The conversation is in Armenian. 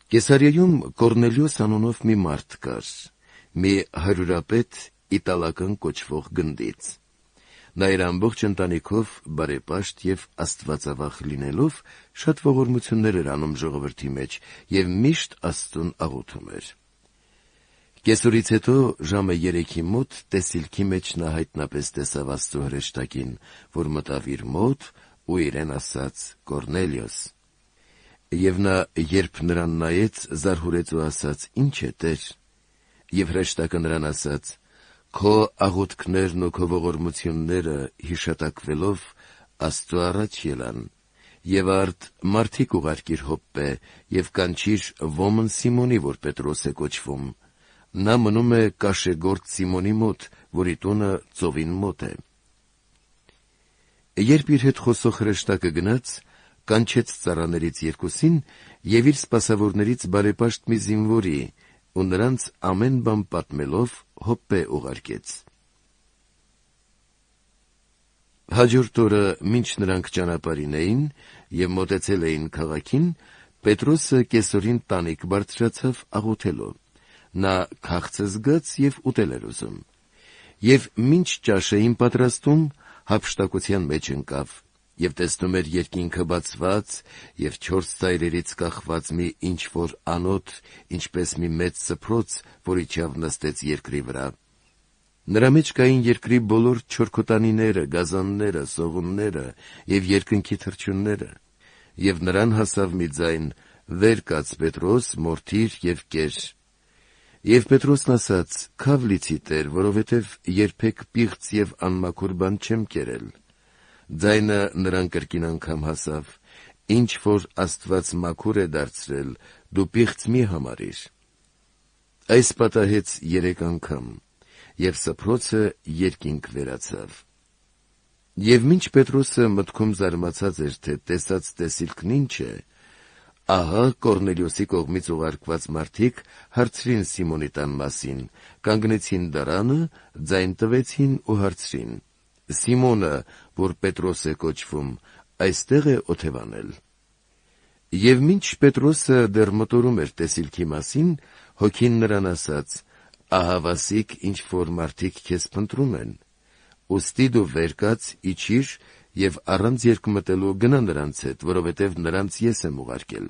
Կեսարիայում Կորնելիոս անունով մի մարդ կար, մի հարյուրապետ իտալական կոչվող գնդից։ Նա իր ամբողջ ընտանիքով բարեպաշտ եւ աստվածավախ լինելով շատ ողորմություններ էր անում ժողովրդի մեջ եւ միշտ Աստծուն աղոթում էր։ Կեսուրից հետո ժամը 3-ի մոտ տեսիլքի մեջ նա հայտնապես տեսավ Աստծո հրեշտակին, որ մտավ իր մոտ ու իրեն ասաց. «Կորնելիոս»։ Եվ նա, երբ նրան նայեց, զարհուրեց ու ասաց. «Ինչ է, Տեր»։ Եվ հրեշտակը նրան ասաց. «Քո աղոթքներն ու քո ողորմությունները հիշատակվելով Աստծո առաջ ելան, եւ արդ մարդիկ ուղարկիր Յոպպե եւ կանչիր ոմն Սիմոնի, որ Պետրոս է կոչվում. նա մնում է կաշեգործ Սիմոնի մոտ, որի տունը ծովին մոտ է»։ Երբ իր հետ խոսող հրեշտակը գնաց, կանչեց ծառաներից երկուսին եւ իր սպասավորներից բարեպաշտ մի զինվորի ու նրանց ամեն բան պատմելով Յոպպե ուղարկեց։ Հաջորդ օրը, մինչ նրանք ճանապարհին էին եւ մոտեցել էին քաղաքին, Պետրոսը կեսօրին տանիք բարձրացավ աղոթելով։ Նա քաղցը զգաց եւ ուտել էր ուզում։ Եվ մինչ ճաշ էին պատրաստում, հափշտակության մեջ ընկավ եւ տեսնում էր երկինքը բացված եւ 4 ծայրերից կախված մի ինչ-որ անոթ, ինչպես մի մեծ սփռոց, որ իջավ նստեց երկրի վրա։ Նրա մեջ կային երկրի բոլոր չորքոտանիները, գազանները, սողունները եւ երկնքի թռչունները։ Եվ նրան հասավ մի ձայն. «Վեր կաց, Պետրոս, մորթիր եւ կեր»։ Եվ Պետրոսն ասաց. «Քավ լիցի, Տեր, որովհետեւ երբեք պիղծ եւ անմաքուր բան չեմ կերել»։ Ձայնը նրան կրկին անգամ հասավ. «Ինչ որ Աստված մաքուր է դարձրել, դու պիղծ մի համարիր»։ Այս պատահեց 3 անգամ, եւ սփռոցը երկինք վերացավ։ Եվ մինչ Պետրոսը մտքում զարմացած էր, թե տեսած տեսիլքն ինչ է, ահա Կորնելիոսի կողմից ուղարկված մարդիկ հարցրին Սիմոնի տան մասին, կանգնեցին դարանը, ձայն տվեցին ու հարցրին. «Սիմոնը, որ Պետրոս է կոչվում, այստեղ է օթևանել»։ Եվ մինչ Պետրոսը դեռ մտորում էր տեսիլքի մասին, Հոգին նրան ասաց. «Ահա վասիկ ինչ որ մարդիկ քեզ փնտրում են, ուստի դու վեր կաց, իջիր եւ առանց երկմտելու գնա նրանց հետ, որովհետեւ նրանց ես եմ ուղարկել»։